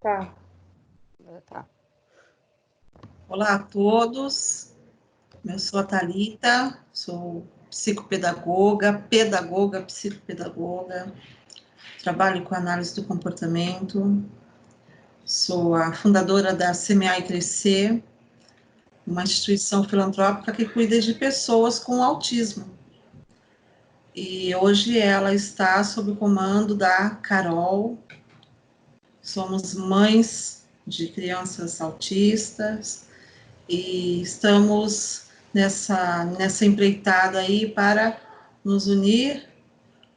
Tá. Tá. Olá a todos, eu sou a Thalita, sou psicopedagoga, psicopedagoga, trabalho com análise do comportamento, sou a fundadora da Semear e Crescer, uma instituição filantrópica que cuida de pessoas com autismo. E hoje ela está sob o comando da Carol. Somos mães de crianças autistas e estamos nessa empreitada aí para nos unir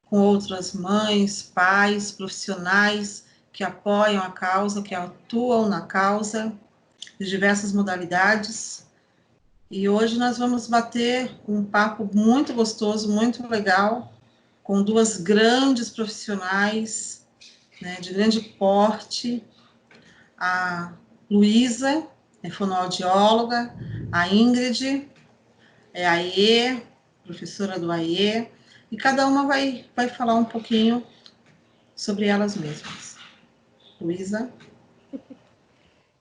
com outras mães, pais, profissionais que apoiam a causa, que atuam na causa, de diversas modalidades. E hoje nós vamos bater um papo muito gostoso, muito legal, com duas grandes profissionais, né, de grande porte, a Luísa, é fonoaudióloga, a Ingrid, é a AE, professora do AE, e cada uma vai falar um pouquinho sobre elas mesmas. Luísa?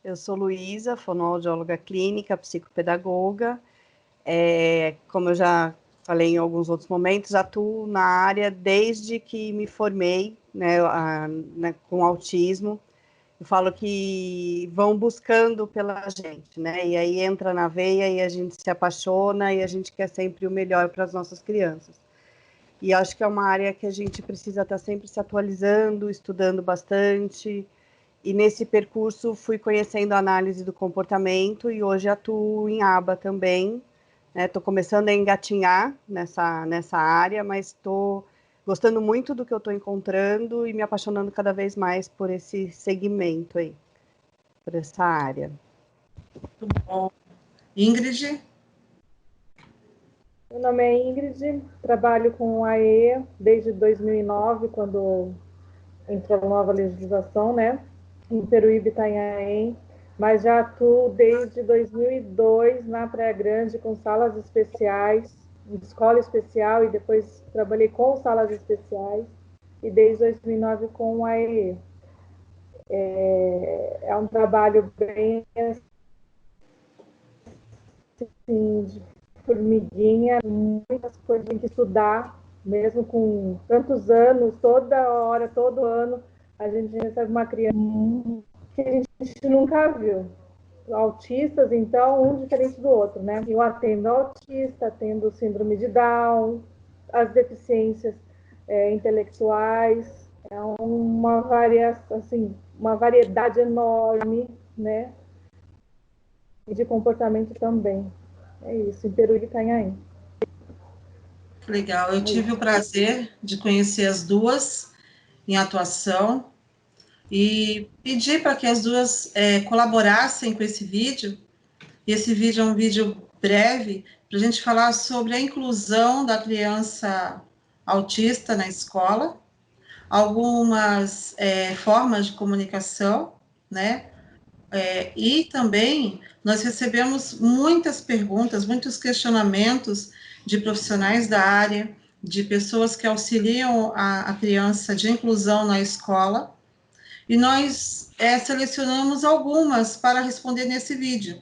Eu sou Luísa, fonoaudióloga clínica, psicopedagoga. Como eu já falei em alguns outros momentos, atuo na área desde que me formei, né, com autismo. Eu falo que vão buscando pela gente, né? E aí entra na veia e a gente se apaixona e a gente quer sempre o melhor para as nossas crianças. E acho que é uma área que a gente precisa estar sempre se atualizando, estudando bastante. E nesse percurso fui conhecendo a análise do comportamento e hoje atuo em aba também. Estou começando a engatinhar nessa área, mas estou gostando muito do que eu estou encontrando e me apaixonando cada vez mais por esse segmento aí, por essa área. Muito bom. Ingrid? Meu nome é Ingrid, trabalho com o AE desde 2009, quando entrou a nova legislação, né? Em Peruíbe, Itanhaém, mas já atuo desde 2002 na Praia Grande com salas especiais, escola especial, e depois trabalhei com salas especiais, e desde 2009 com o AE. É um trabalho bem assim, de formiguinha, muitas coisas tem que estudar, mesmo com tantos anos, toda hora, todo ano, a gente recebe uma criança que a gente nunca viu. Autistas, então, um diferente do outro, né? Eu atendo autista, atendo síndrome de Down, as deficiências intelectuais, é uma variação, assim, uma variedade enorme, né? E de comportamento também. É isso, em Peruíbe e Itanhaém. Legal, eu tive o prazer de conhecer as duas em atuação e pedi para que as duas colaborassem com esse vídeo. E esse vídeo é um vídeo breve para a gente falar sobre a inclusão da criança autista na escola, algumas formas de comunicação, né? E também nós recebemos muitas perguntas, muitos questionamentos de profissionais da área, de pessoas que auxiliam a criança de inclusão na escola, e nós selecionamos algumas para responder nesse vídeo.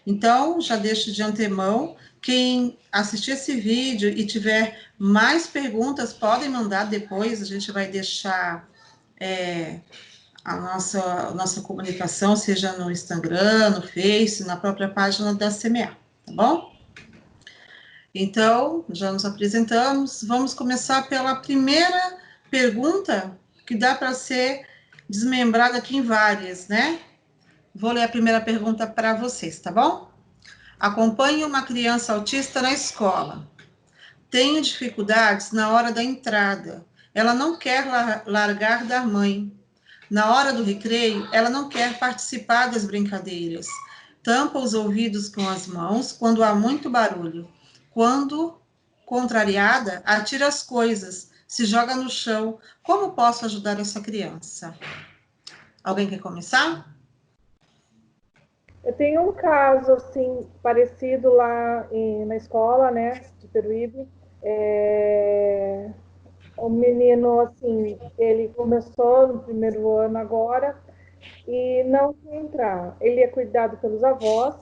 Então, já deixo de antemão, quem assistir esse vídeo e tiver mais perguntas, podem mandar depois, a gente vai deixar a nossa comunicação, seja no Instagram, no Face, na própria página da CMA, tá bom? Então, já nos apresentamos, vamos começar pela primeira pergunta, que dá para ser desmembrada aqui em várias, né? Vou ler a primeira pergunta para vocês, tá bom? Acompanhe uma criança autista na escola. Tenho dificuldades na hora da entrada. Ela não quer largar da mãe. Na hora do recreio, ela não quer participar das brincadeiras. Tampa os ouvidos com as mãos quando há muito barulho. Quando contrariada, atira as coisas, se joga no chão. Como posso ajudar essa criança? Alguém quer começar? Eu tenho um caso, assim, parecido lá na escola, né, de Peruíbe. O menino, assim, ele começou no primeiro ano agora, e não quer entrar. Ele é cuidado pelos avós,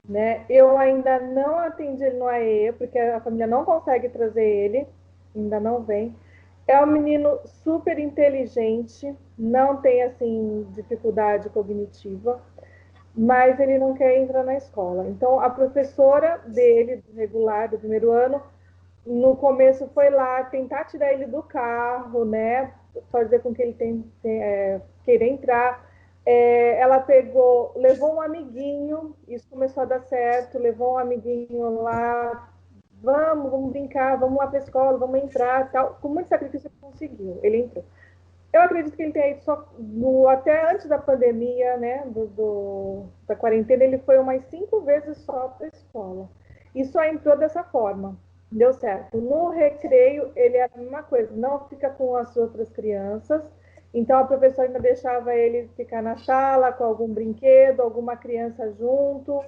né? Eu ainda não atendi ele no AE, porque a família não consegue trazer ele, ainda não vem. É um menino super inteligente, não tem, assim, dificuldade cognitiva, mas ele não quer entrar na escola. Então, a professora dele, regular, do primeiro ano, no começo foi lá tentar tirar ele do carro, né? Fazer com que ele queira entrar. Ela pegou, levou um amiguinho, isso começou a dar certo, levou um amiguinho lá, vamos brincar, vamos lá para a escola, vamos entrar, tal. Com muito sacrifício ele conseguiu, ele entrou. Eu acredito que ele tenha ido só até antes da pandemia, né, da quarentena, ele foi umas 5 vezes só para a escola. E só entrou dessa forma. Deu certo. No recreio, ele é a mesma coisa, não fica com as outras crianças. Então, a professora ainda deixava ele ficar na sala com algum brinquedo, alguma criança junto.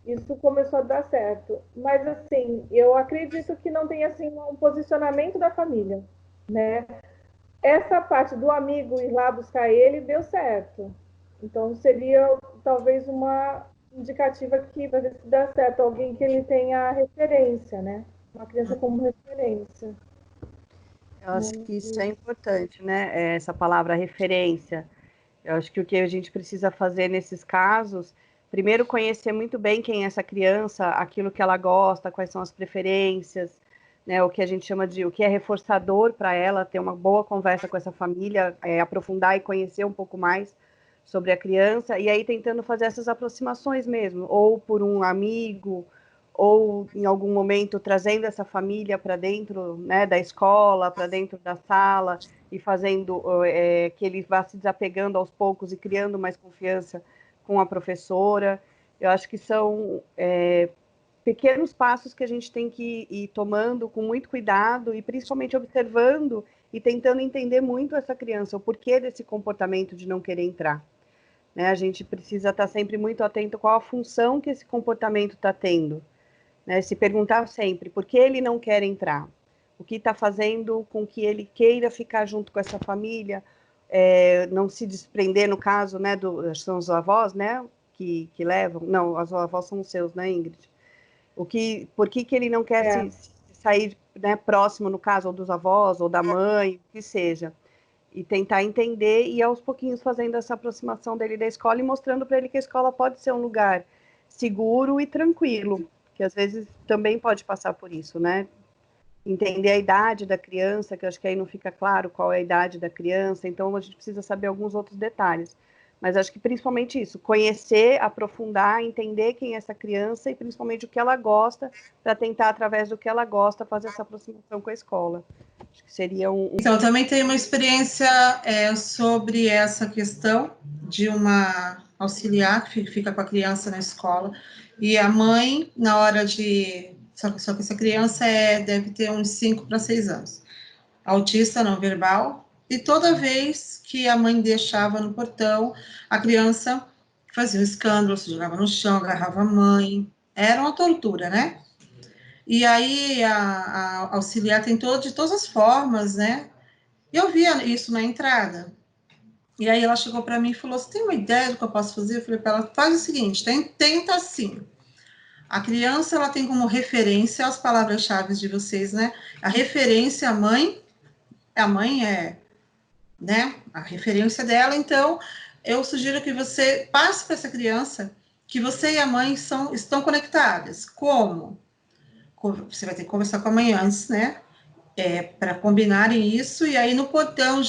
Isso começou a dar certo. Mas, assim, eu acredito que não tem, assim, um posicionamento da família, né? Essa parte do amigo ir lá buscar ele deu certo. Então, seria talvez uma indicativa que vai ver se dá certo. Alguém que ele tenha referência, né? Uma criança como referência. Eu acho que isso é importante, né? Essa palavra referência. Eu acho que o que a gente precisa fazer nesses casos, primeiro conhecer muito bem quem é essa criança, aquilo que ela gosta, quais são as preferências, né? O que a gente chama de o que é reforçador para ela, ter uma boa conversa com essa família, aprofundar e conhecer um pouco mais sobre a criança, e aí tentando fazer essas aproximações mesmo, ou por um amigo, ou em algum momento trazendo essa família para dentro, né, da escola, para dentro da sala, e fazendo que ele vá se desapegando aos poucos e criando mais confiança com a professora. Eu acho que são pequenos passos que a gente tem que ir tomando com muito cuidado e principalmente observando e tentando entender muito essa criança, o porquê desse comportamento de não querer entrar. Né? A gente precisa estar sempre muito atento qual a função que esse comportamento está tendo. Né? Se perguntar sempre por que ele não quer entrar, o que está fazendo com que ele queira ficar junto com essa família, não se desprender, no caso, né, são os avós, né, que levam, não, as avós são os seus, né, Ingrid? Por que ele não quer se sair, né, próximo, no caso, ou dos avós, ou da mãe, o que seja, e tentar entender e aos pouquinhos fazendo essa aproximação dele da escola e mostrando para ele que a escola pode ser um lugar seguro e tranquilo, que às vezes também pode passar por isso, né? Entender a idade da criança, que eu acho que aí não fica claro qual é a idade da criança, então a gente precisa saber alguns outros detalhes. Mas acho que principalmente isso, conhecer, aprofundar, entender quem é essa criança e principalmente o que ela gosta, para tentar, através do que ela gosta, fazer essa aproximação com a escola. Acho que seria Então, também tenho uma experiência sobre essa questão de uma auxiliar que fica com a criança na escola, e a mãe, na hora de... Só que essa criança deve ter uns 5 para 6 anos. Autista não verbal, e toda vez que a mãe deixava no portão, a criança fazia um escândalo, se jogava no chão, agarrava a mãe, era uma tortura, né? E aí a auxiliar tentou de todas as formas, né? E eu via isso na entrada. E aí ela chegou para mim e falou: você tem uma ideia do que eu posso fazer? Eu falei para ela: faz o seguinte, tenta assim. A criança, ela tem como referência as palavras-chave de vocês, né? A referência, a mãe é, né, a referência dela. Então, eu sugiro que você passe para essa criança que você e a mãe estão conectadas. Como? Você vai ter que conversar com a mãe antes, né? Para combinarem isso, e aí no portão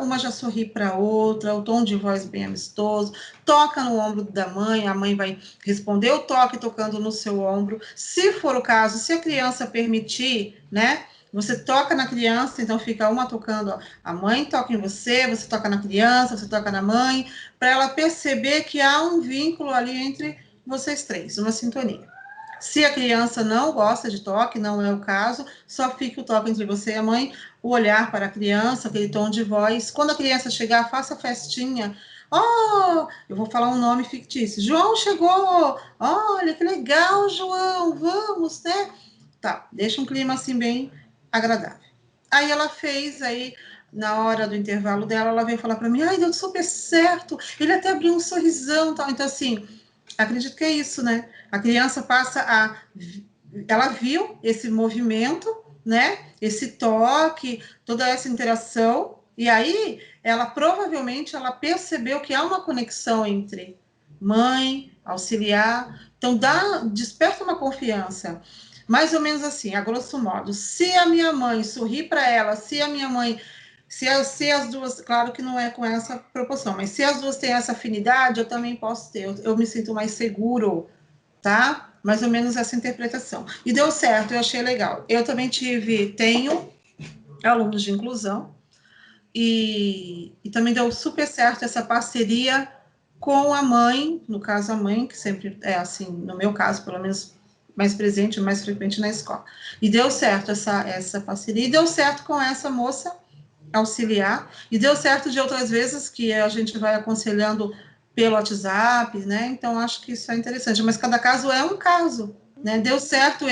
uma já sorri para a outra, o tom de voz bem amistoso, toca no ombro da mãe, a mãe vai responder o toque tocando no seu ombro. Se for o caso, se a criança permitir, né? Você toca na criança, então fica uma tocando, a mãe toca em você, você toca na criança, você toca na mãe, para ela perceber que há um vínculo ali entre vocês três, uma sintonia. Se a criança não gosta de toque, não é o caso, só fica o toque entre você e a mãe, o olhar para a criança, aquele tom de voz. Quando a criança chegar, faça festinha. Oh, eu vou falar um nome fictício. João chegou! Olha, que legal, João! Vamos, né? Tá, deixa um clima assim bem agradável. Aí ela fez, aí na hora do intervalo dela, ela veio falar para mim, ai, deu super certo, ele até abriu um sorrisão, tal. Então, assim, acredito que é isso, né? A criança ela viu esse movimento, né? Esse toque, toda essa interação, e aí ela provavelmente ela percebeu que há uma conexão entre mãe, auxiliar, então desperta uma confiança. Mais ou menos assim, a grosso modo, se a minha mãe sorrir para ela, se a minha mãe se as duas, claro que não é com essa proporção, mas se as duas têm essa afinidade, eu também posso ter, eu me sinto mais seguro, tá? Mais ou menos essa interpretação. E deu certo, eu achei legal. Eu também tenho alunos de inclusão, e também deu super certo essa parceria com a mãe, no caso a mãe, que sempre é assim, no meu caso, pelo menos, mais presente, mais frequente na escola. E deu certo essa parceria, e deu certo com essa moça auxiliar, e deu certo de outras vezes que a gente vai aconselhando pelo WhatsApp, né? Então, acho que isso é interessante, mas cada caso é um caso, né? Deu certo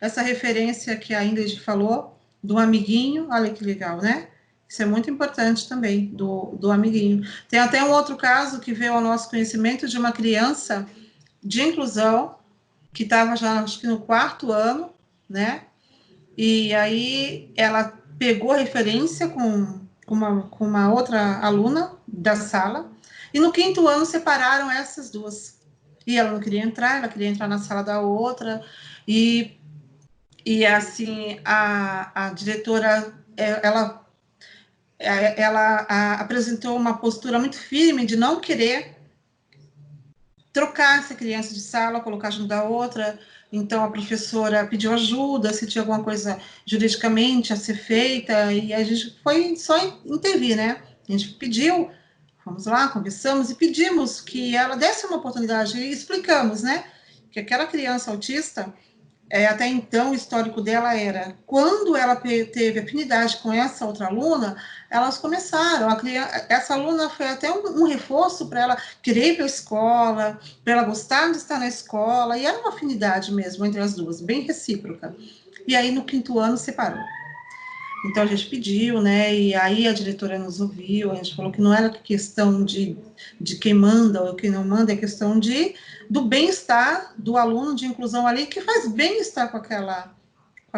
essa referência que a Ingrid falou, do amiguinho, olha que legal, né? Isso é muito importante também, do amiguinho. Tem até um outro caso que veio ao nosso conhecimento de uma criança de inclusão, que estava já, acho que no 4º ano, né? E aí ela pegou referência com uma outra aluna da sala, e no 5º ano separaram essas duas. E ela não queria entrar, ela queria entrar na sala da outra, e assim, a diretora, ela apresentou uma postura muito firme de não querer trocar essa criança de sala, colocar junto da outra. Então, a professora pediu ajuda, se tinha alguma coisa juridicamente a ser feita, e a gente foi só intervir, né? A gente pediu, fomos lá, conversamos e pedimos que ela desse uma oportunidade, e explicamos, né? Que aquela criança autista, até então, o histórico dela era, quando ela teve afinidade com essa outra aluna, elas começaram, essa aluna foi até um reforço para ela querer ir para a escola, para ela gostar de estar na escola, e era uma afinidade mesmo entre as duas, bem recíproca. E aí, no 5º ano, separou. Então, a gente pediu, né, e aí a diretora nos ouviu, a gente falou que não era questão de quem manda ou quem não manda, é questão do bem-estar do aluno de inclusão ali, que faz bem-estar com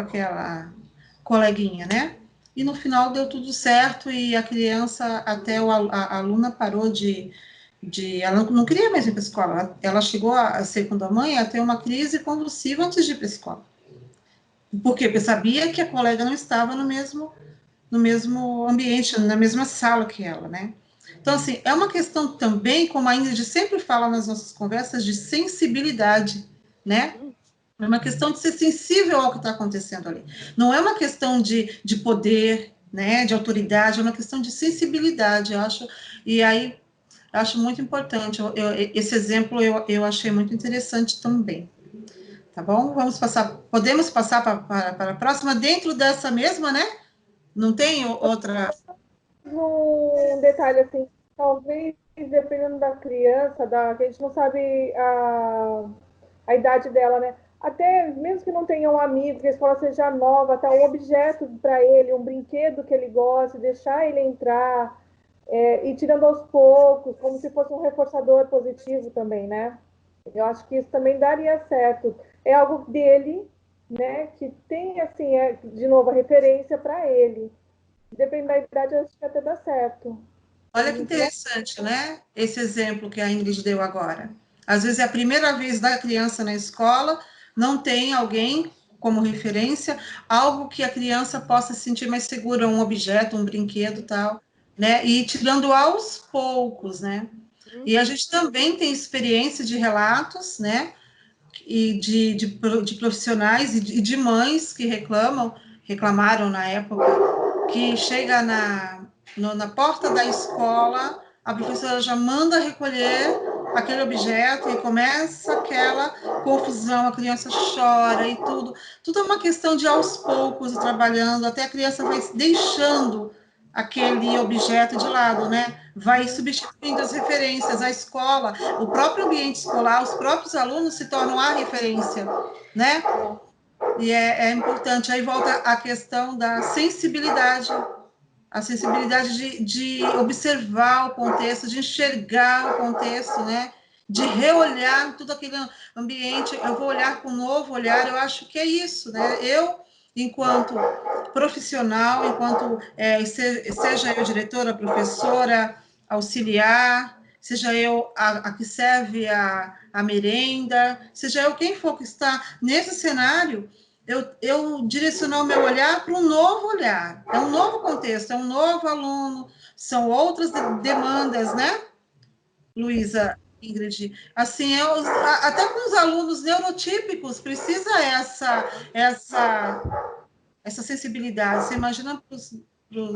aquela coleguinha, né? E no final deu tudo certo, e a criança, até a aluna parou ela não queria mais ir para a escola, ela chegou a ser, quando a mãe, a ter uma crise convulsiva antes de ir para a escola. Por quê? Porque sabia que a colega não estava no mesmo ambiente, na mesma sala que ela, né? Então, assim, é uma questão também, como a Ingrid sempre fala nas nossas conversas, de sensibilidade, né? É uma questão de ser sensível ao que está acontecendo ali. Não é uma questão de poder, né, de autoridade, é uma questão de sensibilidade, eu acho. E aí, eu acho muito importante. Esse exemplo eu achei muito interessante também. Tá bom? Podemos passar para a próxima, dentro dessa mesma, né? Não tem outra. Um detalhe assim, talvez dependendo da criança, que a gente não sabe a idade dela, né? Até mesmo que não tenha um amigo, que a escola seja nova, até um objeto para ele, um brinquedo que ele goste, deixar ele entrar, e tirando aos poucos, como se fosse um reforçador positivo também, né? Eu acho que isso também daria certo. É algo dele, né? Que tem, assim, de novo, a referência para ele. Dependendo da idade, eu acho que até dá certo. Olha que interessante, né? Esse exemplo que a Ingrid deu agora. Às vezes é a primeira vez da criança na escola, não tem alguém como referência, algo que a criança possa se sentir mais segura, um objeto, um brinquedo, tal, né? E tirando aos poucos, né? E a gente também tem experiência de relatos, né? E de profissionais e de mães que reclamaram na época, que chega na porta da escola, a professora já manda recolher aquele objeto e começa aquela confusão, a criança chora e tudo. Tudo é uma questão de aos poucos trabalhando, até a criança vai deixando aquele objeto de lado, né? Vai substituindo as referências, a escola, o próprio ambiente escolar, os próprios alunos se tornam a referência, né? E é importante. Aí volta a questão da sensibilidade, a sensibilidade de observar o contexto, de enxergar o contexto, né? De reolhar todo aquele ambiente, eu vou olhar com um novo olhar, eu acho que é isso, né? Eu, enquanto profissional, enquanto seja eu diretora, professora, auxiliar, seja eu a que serve a merenda, seja eu quem for que está nesse cenário, eu direcionar o meu olhar para um novo olhar, é um novo contexto, é um novo aluno, são outras demandas, né, Luísa, Ingrid? Assim, até com os alunos neurotípicos precisa essa sensibilidade. Você imagina para os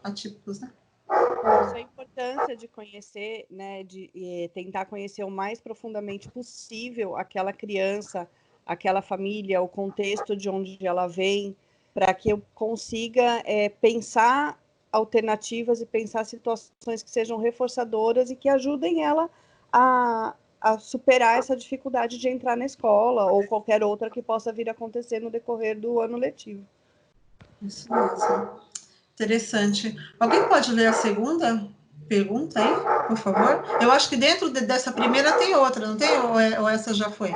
atípicos, né? Isso, a importância de conhecer, né, de tentar conhecer o mais profundamente possível aquela criança, aquela família, o contexto de onde ela vem, para que eu consiga pensar alternativas e pensar situações que sejam reforçadoras e que ajudem ela a superar essa dificuldade de entrar na escola ou qualquer outra que possa vir a acontecer no decorrer do ano letivo. Isso mesmo. Interessante. Alguém pode ler a segunda pergunta aí, por favor? Eu acho que dentro dessa primeira tem outra, não tem? Ou essa já foi?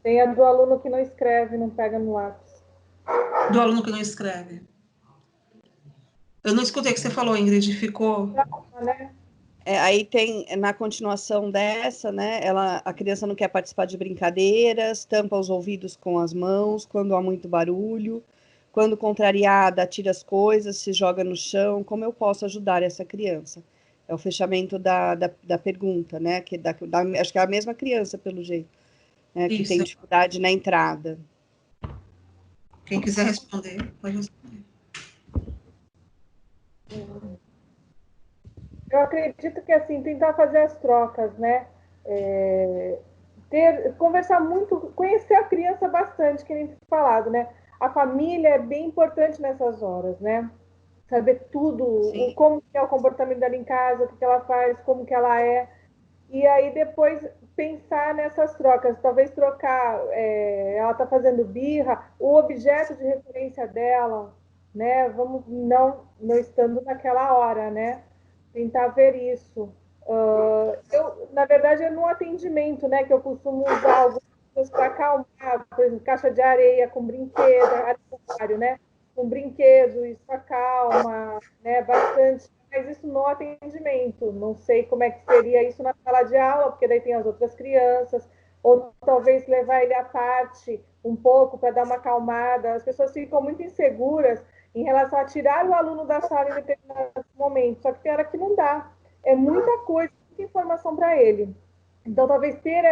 Tem a do aluno que não escreve, não pega no lápis. Do aluno que não escreve. Eu não escutei o que você falou, Ingrid, ficou... Né? Aí tem, na continuação dessa, né, a criança não quer participar de brincadeiras, tampa os ouvidos com as mãos, quando há muito barulho, quando contrariada, tira as coisas, se joga no chão, como eu posso ajudar essa criança? É o fechamento da pergunta, né, acho que é a mesma criança, pelo jeito, né, que tem dificuldade na entrada. Quem quiser responder, pode responder. Eu acredito que, assim, tentar fazer as trocas, né? Conversar muito, conhecer a criança bastante, que nem falado, né? A família é bem importante nessas horas, né? Saber tudo, como é o comportamento dela em casa, o que ela faz, como que ela é. E aí depois pensar nessas trocas, talvez trocar, ela está fazendo birra, o objeto de referência dela, né? Vamos não estando naquela hora, né? Tentar ver isso. Na verdade, é no atendimento, né? Que eu costumo usar algumas coisas para acalmar, por exemplo, caixa de areia com brinquedo, né? Com brinquedo, isso acalma, né? Bastante. Mas isso no atendimento. Não sei como é que seria isso na sala de aula, porque daí tem as outras crianças. Ou talvez levar ele à parte um pouco para dar uma acalmada. As pessoas ficam muito inseguras em relação a tirar o aluno da sala em determinados momentos. Só que tem hora que não dá. É muita coisa, muita informação para ele. Então, talvez ter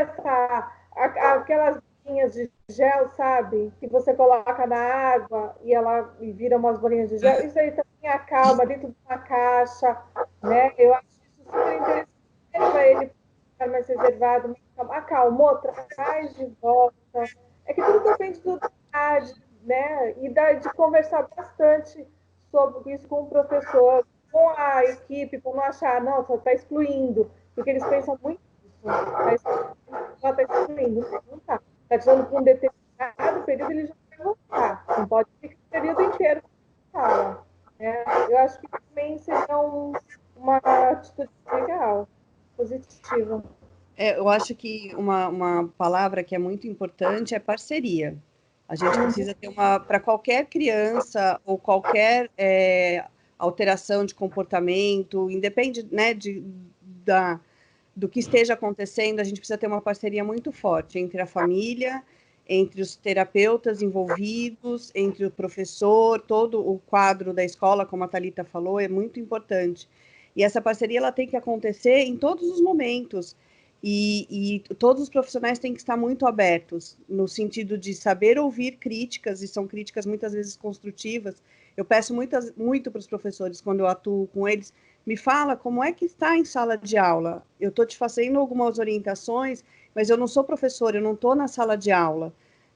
aquelas bolinhas de gel, sabe? Que você coloca na água e vira umas bolinhas de gel. Isso aí também acalma dentro de uma caixa, né? Eu acho isso super interessante para ele ficar mais reservado. Acalmou, traz de volta. É que tudo depende do idade, né? E de conversar bastante sobre isso com o professor, com a equipe, para não achar, não, só está excluindo, porque eles pensam muito nisso. Ela está excluindo, não está. Está tirando por um determinado período, ele já vai voltar. Não pode ficar o período inteiro na sala. Eu acho que também seria uma atitude legal, positiva. Eu acho que uma palavra que é muito importante é parceria. A gente precisa ter para qualquer criança ou qualquer alteração de comportamento, independe, né, do que esteja acontecendo, a gente precisa ter uma parceria muito forte entre a família, entre os terapeutas envolvidos, entre o professor, todo o quadro da escola, como a Thalita falou, é muito importante. E essa parceria ela tem que acontecer em todos os momentos. E todos os profissionais têm que estar muito abertos, no sentido de saber ouvir críticas, e são críticas muitas vezes construtivas. Eu peço muito para os professores, quando eu atuo com eles, me fala como é que está em sala de aula. Eu estou te fazendo algumas orientações, mas eu não sou professora, eu não estou na sala de aula.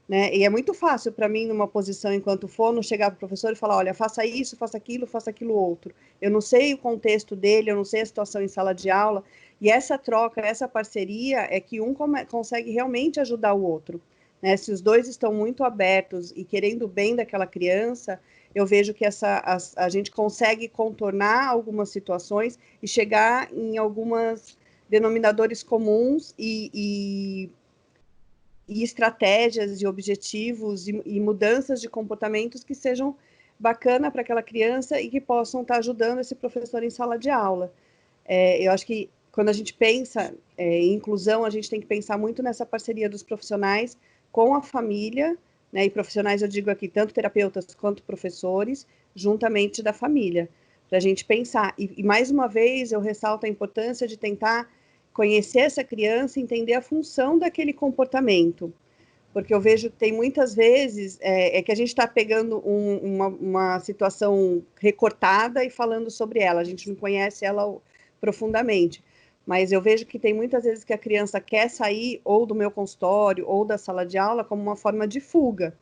Né? E é muito fácil para mim, numa posição enquanto fono, chegar para o professor e falar, olha, faça isso, faça aquilo outro. Eu não sei o contexto dele, eu não sei a situação em sala de aula, E essa troca, essa parceria é que um consegue realmente ajudar o outro, né? Se os dois estão muito abertos e querendo o bem daquela criança, eu vejo que a gente consegue contornar algumas situações e chegar em algumas denominadores comuns e estratégias e objetivos e mudanças de comportamentos que sejam bacana para aquela criança e que possam estar ajudando esse professor em sala de aula. Eu acho que quando a gente pensa em inclusão, a gente tem que pensar muito nessa parceria dos profissionais com a família, né, e profissionais, eu digo aqui, tanto terapeutas quanto professores, juntamente da família, para a gente pensar. E mais uma vez, eu ressalto a importância de tentar conhecer essa criança, entender a função daquele comportamento, porque eu vejo que tem muitas vezes que a gente está pegando uma situação recortada e falando sobre ela, a gente não conhece ela profundamente, mas eu vejo que tem muitas vezes que a criança quer sair ou do meu consultório ou da sala de aula como uma forma de fuga,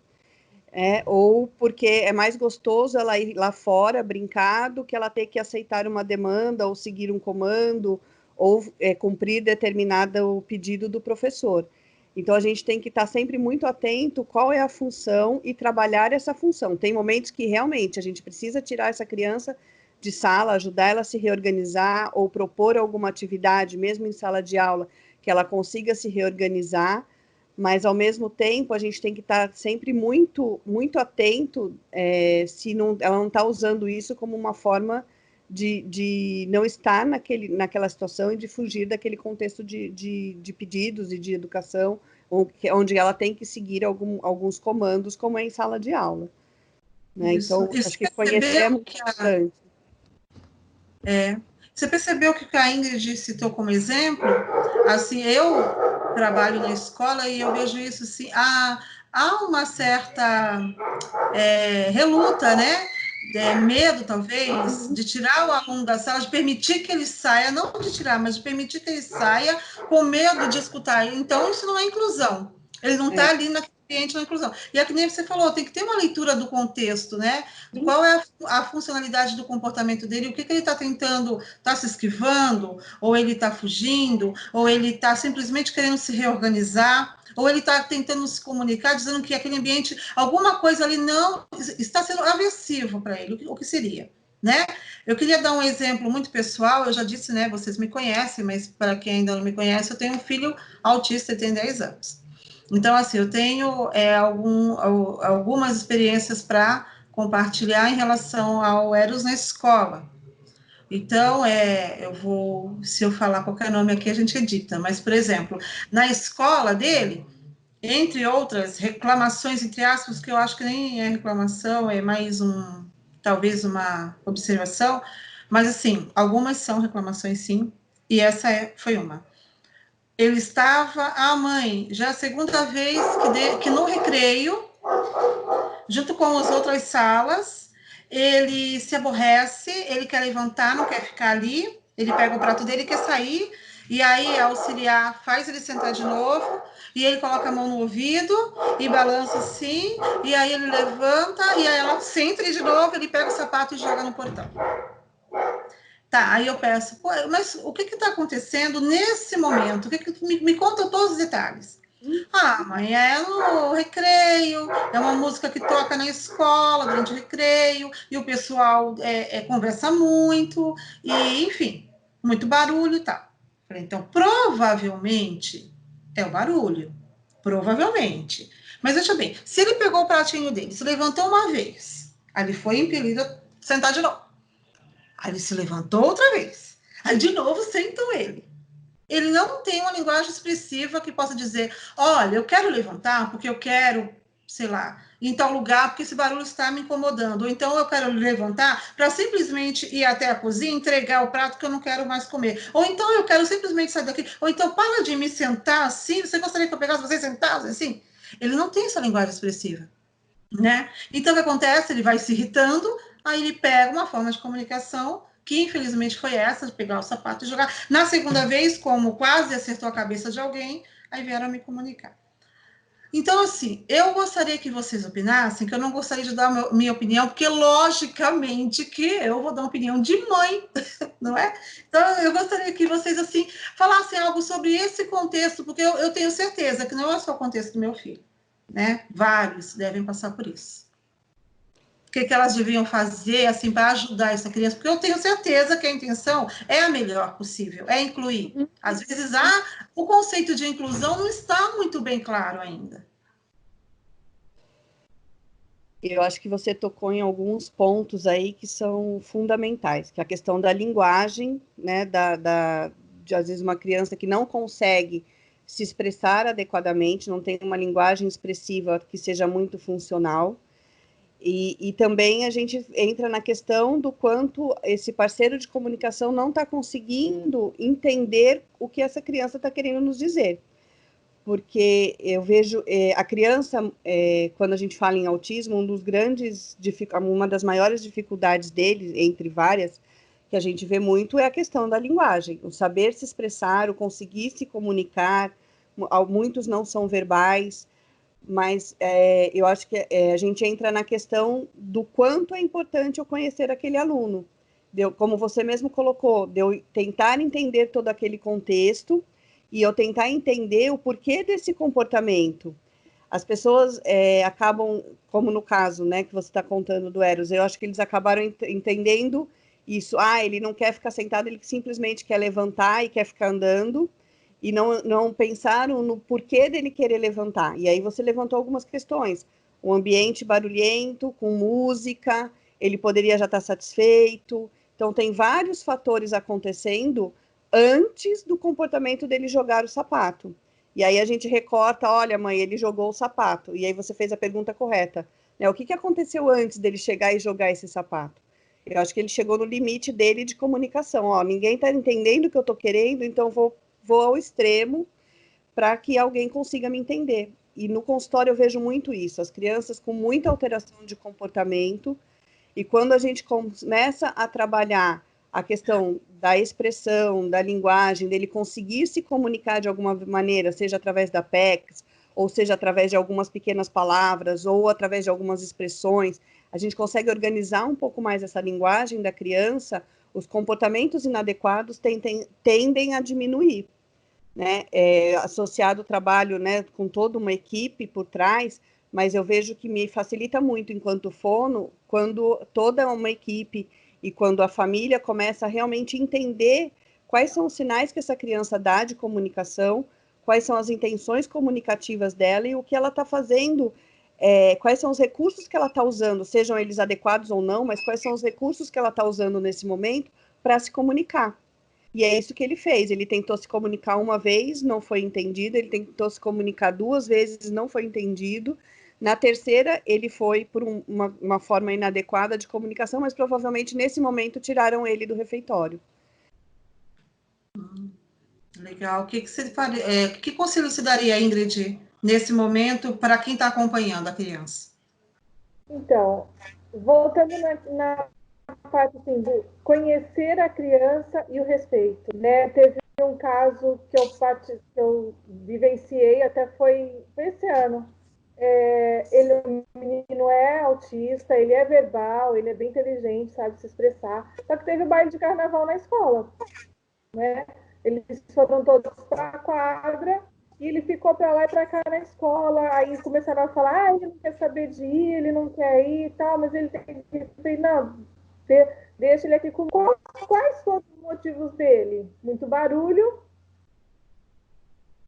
ou porque é mais gostoso ela ir lá fora brincar do que ela ter que aceitar uma demanda ou seguir um comando ou cumprir determinado pedido do professor. Então, a gente tem que estar sempre muito atento qual é a função e trabalhar essa função. Tem momentos que realmente a gente precisa tirar essa criança de sala, ajudar ela a se reorganizar ou propor alguma atividade, mesmo em sala de aula, que ela consiga se reorganizar, mas, ao mesmo tempo, a gente tem que estar sempre muito, muito atento se ela não está usando isso como uma forma de não estar naquela situação e de fugir daquele contexto de pedidos e de educação, onde ela tem que seguir alguns comandos, como é em sala de aula. Né? Então, acho que conhecer é muito importante. Você percebeu que a Ingrid citou como exemplo? Assim, eu trabalho na escola e eu vejo isso assim, há uma certa reluta, né? Medo, talvez, de tirar o aluno da sala, de permitir que ele saia, não de tirar, mas de permitir que ele saia com medo de escutar. Então, isso não é inclusão. Ele não está ali naquele ambiente da inclusão. E é que nem você falou, tem que ter uma leitura do contexto, né? Qual é a funcionalidade do comportamento dele, o que ele está tentando, está se esquivando, ou ele está fugindo, ou ele está simplesmente querendo se reorganizar, ou ele está tentando se comunicar, dizendo que aquele ambiente, alguma coisa ali não está sendo aversivo para ele, o que seria, né? Eu queria dar um exemplo muito pessoal, eu já disse, né, vocês me conhecem, mas para quem ainda não me conhece, eu tenho um filho autista e tem 10 anos. Então, assim, eu tenho algumas experiências para compartilhar em relação ao Eros na escola. Então, se eu falar qualquer nome aqui, a gente edita, mas, por exemplo, na escola dele, entre outras reclamações, entre aspas, que eu acho que nem é reclamação, é mais talvez uma observação, mas, assim, algumas são reclamações, sim, e essa foi uma. Ele estava, mãe, já é a segunda vez que no recreio, junto com as outras salas, ele se aborrece, ele quer levantar, não quer ficar ali, ele pega o prato dele e quer sair, e aí a auxiliar faz ele sentar de novo, e ele coloca a mão no ouvido e balança assim, e aí ele levanta, e aí ela senta ele de novo, ele pega o sapato e joga no portão. Tá, aí eu peço, mas o que está acontecendo nesse momento? Me conta todos os detalhes. Mãe, é no recreio, é uma música que toca na escola durante o recreio, e o pessoal conversa muito, e enfim, muito barulho e tal. Falei, então, provavelmente é o barulho, provavelmente. Mas veja bem, se ele pegou o pratinho dele, se levantou uma vez, aí ele foi impelido a sentar de novo. Aí ele se levantou outra vez. Aí de novo sentam ele. Ele não tem uma linguagem expressiva que possa dizer, olha, eu quero levantar porque eu quero, sei lá, ir em tal lugar porque esse barulho está me incomodando. Ou então eu quero levantar para simplesmente ir até a cozinha e entregar o prato que eu não quero mais comer. Ou então eu quero simplesmente sair daqui. Ou então para de me sentar assim, você gostaria que eu pegasse você e sentasse assim? Ele não tem essa linguagem expressiva, né? Então o que acontece? Ele vai se irritando, aí ele pega uma forma de comunicação que infelizmente foi essa, de pegar o sapato e jogar. Na segunda vez, como quase acertou a cabeça de alguém, aí vieram me comunicar. Então, assim, eu gostaria que vocês opinassem, que eu não gostaria de dar minha opinião, porque, logicamente, que eu vou dar uma opinião de mãe, não é? Então, eu gostaria que vocês, assim, falassem algo sobre esse contexto, porque eu tenho certeza que não é só o contexto do meu filho, né? Vários devem passar por isso. O que elas deviam fazer, assim, para ajudar essa criança? Porque eu tenho certeza que a intenção é a melhor possível, é incluir. Às vezes, o conceito de inclusão não está muito bem claro ainda. Eu acho que você tocou em alguns pontos aí que são fundamentais, que é a questão da linguagem, né, de às vezes uma criança que não consegue se expressar adequadamente, não tem uma linguagem expressiva que seja muito funcional. E também a gente entra na questão do quanto esse parceiro de comunicação não está conseguindo entender o que essa criança está querendo nos dizer. Porque eu vejo a criança, quando a gente fala em autismo, uma das maiores dificuldades dele, entre várias, que a gente vê muito, é a questão da linguagem, o saber se expressar, o conseguir se comunicar. Muitos não são verbais, mas eu acho que a gente entra na questão do quanto é importante eu conhecer aquele aluno. Como você mesmo colocou, de eu tentar entender todo aquele contexto e eu tentar entender o porquê desse comportamento. As pessoas acabam, como no caso, né, que você está contando do Eros, eu acho que eles acabaram entendendo isso. Ele não quer ficar sentado, ele simplesmente quer levantar e quer ficar andando, e não pensaram no porquê dele querer levantar. E aí você levantou algumas questões. O ambiente barulhento, com música, ele poderia já estar satisfeito. Então, tem vários fatores acontecendo antes do comportamento dele jogar o sapato. E aí a gente recorta, olha, mãe, ele jogou o sapato. E aí você fez a pergunta correta. Né? O que aconteceu antes dele chegar e jogar esse sapato? Eu acho que ele chegou no limite dele de comunicação. Ninguém está entendendo o que eu estou querendo, então vou ao extremo para que alguém consiga me entender. E no consultório eu vejo muito isso, as crianças com muita alteração de comportamento, e quando a gente começa a trabalhar a questão da expressão, da linguagem, dele conseguir se comunicar de alguma maneira, seja através da PECs, ou seja através de algumas pequenas palavras, ou através de algumas expressões, a gente consegue organizar um pouco mais essa linguagem da criança, os comportamentos inadequados tendem a diminuir. Né, associado ao trabalho, né, com toda uma equipe por trás, mas eu vejo que me facilita muito enquanto fono, quando toda uma equipe e quando a família começa a realmente entender quais são os sinais que essa criança dá de comunicação, quais são as intenções comunicativas dela e o que ela está fazendo, quais são os recursos que ela está usando, sejam eles adequados ou não, mas quais são os recursos que ela está usando nesse momento para se comunicar. E é isso que ele fez. Ele tentou se comunicar uma vez, não foi entendido. Ele tentou se comunicar 2 vezes, não foi entendido. Na terceira, ele foi por uma forma inadequada de comunicação, mas provavelmente nesse momento tiraram ele do refeitório. Legal. Que conselho você daria, Ingrid, nesse momento, para quem está acompanhando a criança? Então, voltando na parte assim, do conhecer a criança e o respeito, né? Teve um caso que eu vivenciei, até foi esse ano. O menino é autista, ele é verbal, ele é bem inteligente, sabe se expressar. Só que teve o baile de carnaval na escola, né? Eles foram todos para a quadra e ele ficou para lá e para cá na escola. Aí começaram a falar: ele não quer saber de ir, ele não quer ir e tal, mas ele tem que ir. Não, deixa ele aqui com. Quais foram os motivos dele? Muito barulho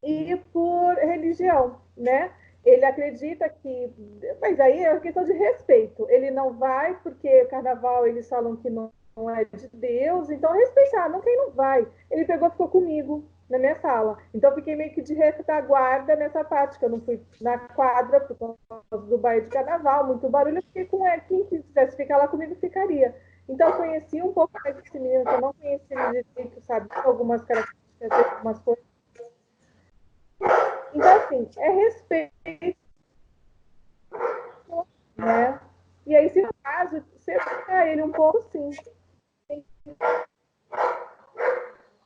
e por religião, né? Ele acredita que. Mas aí é uma questão de respeito. Ele não vai porque o carnaval eles falam que não é de Deus, então respeitar, não quem não vai. Ele pegou e ficou comigo na minha sala. Então eu fiquei meio que de retaguarda nessa parte, que eu não fui na quadra por causa do baile de carnaval, muito barulho, eu fiquei com ele. Quem quisesse ficar lá comigo ficaria. Então eu conheci um pouco mais desse menino, que eu não conhecia de jeito, sabe? Algumas características, algumas coisas. Então, assim, é respeito, né? E aí, se no caso, você ficar ele um pouco, sim. Tem que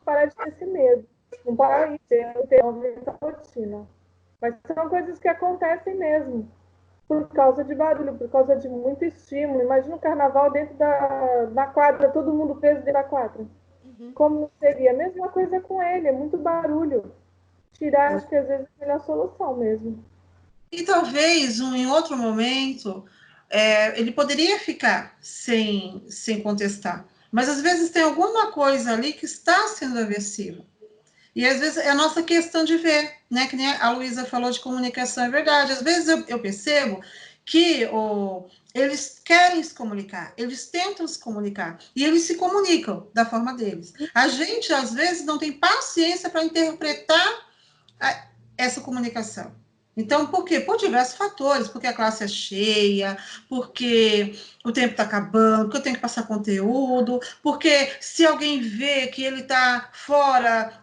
parar de ter esse medo. Não parar de ter uma rotina. mas são coisas que acontecem mesmo, por causa de barulho, por causa de muito estímulo. Imagina um carnaval dentro da quadra, todo mundo preso dentro da quadra. Como seria? A mesma coisa com ele, é muito barulho. Tirar, acho que às vezes é a melhor solução mesmo. E talvez, em outro momento, ele poderia ficar sem contestar. Mas, às vezes, tem alguma coisa ali que está sendo aversiva. E, às vezes, é a nossa questão de ver, né? Que nem a Luísa falou de comunicação, é verdade. Às vezes, eu percebo que eles querem se comunicar, eles tentam se comunicar, e eles se comunicam da forma deles. A gente, às vezes, não tem paciência para interpretar essa comunicação. Então, por quê? Por diversos fatores, porque a classe é cheia, porque o tempo está acabando, porque eu tenho que passar conteúdo, porque se alguém vê que ele está fora,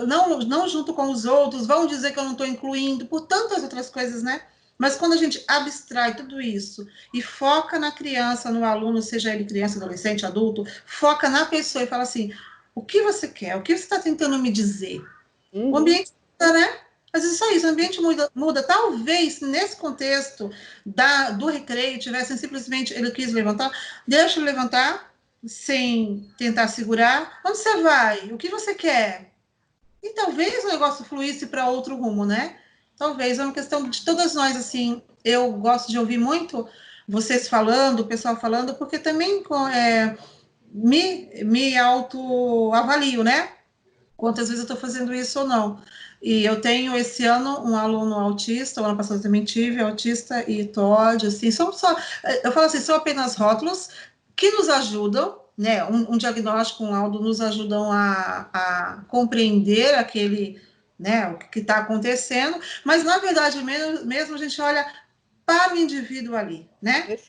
não junto com os outros, vão dizer que eu não estou incluindo, por tantas outras coisas, né? Mas quando a gente abstrai tudo isso e foca na criança, no aluno, seja ele criança, adolescente, adulto, foca na pessoa e fala assim, o que você quer? O que você está tentando me dizer? O ambiente muda, né? Mas é só isso, o ambiente muda. Talvez, nesse contexto do recreio, tivessem simplesmente, ele quis levantar, deixa ele levantar, sem tentar segurar. Onde você vai? O que você quer? E talvez o negócio fluísse para outro rumo, né? Talvez, é uma questão de todas nós, assim, eu gosto de ouvir muito vocês falando, o pessoal falando, porque também me autoavalio, né? Quantas vezes eu estou fazendo isso ou não. E eu tenho esse ano um aluno autista, o ano passado também tive autista e TOD, assim, eu falo assim, são apenas rótulos que nos ajudam, né, um diagnóstico, um laudo nos ajudam a compreender aquele, né, o que está acontecendo, mas na verdade mesmo a gente olha para o indivíduo ali, né?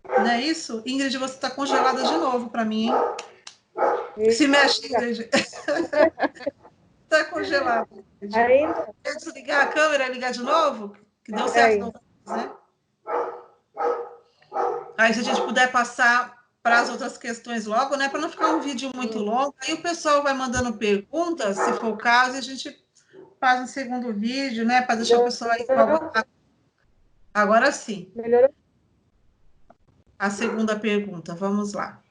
Não é isso? Ingrid, você está congelada de novo para mim, hein? Se mexe, Ingrid. Está congelado. Ainda? Quer desligar a câmera e ligar de novo? Que deu certo, não faz, né? Aí, se a gente puder passar para as outras questões logo, né? Para não ficar um vídeo muito longo. Aí o pessoal vai mandando perguntas, se for o caso, e a gente faz um segundo vídeo, né? Para deixar o pessoal aí. Agora sim. Melhorou? A segunda pergunta, vamos lá.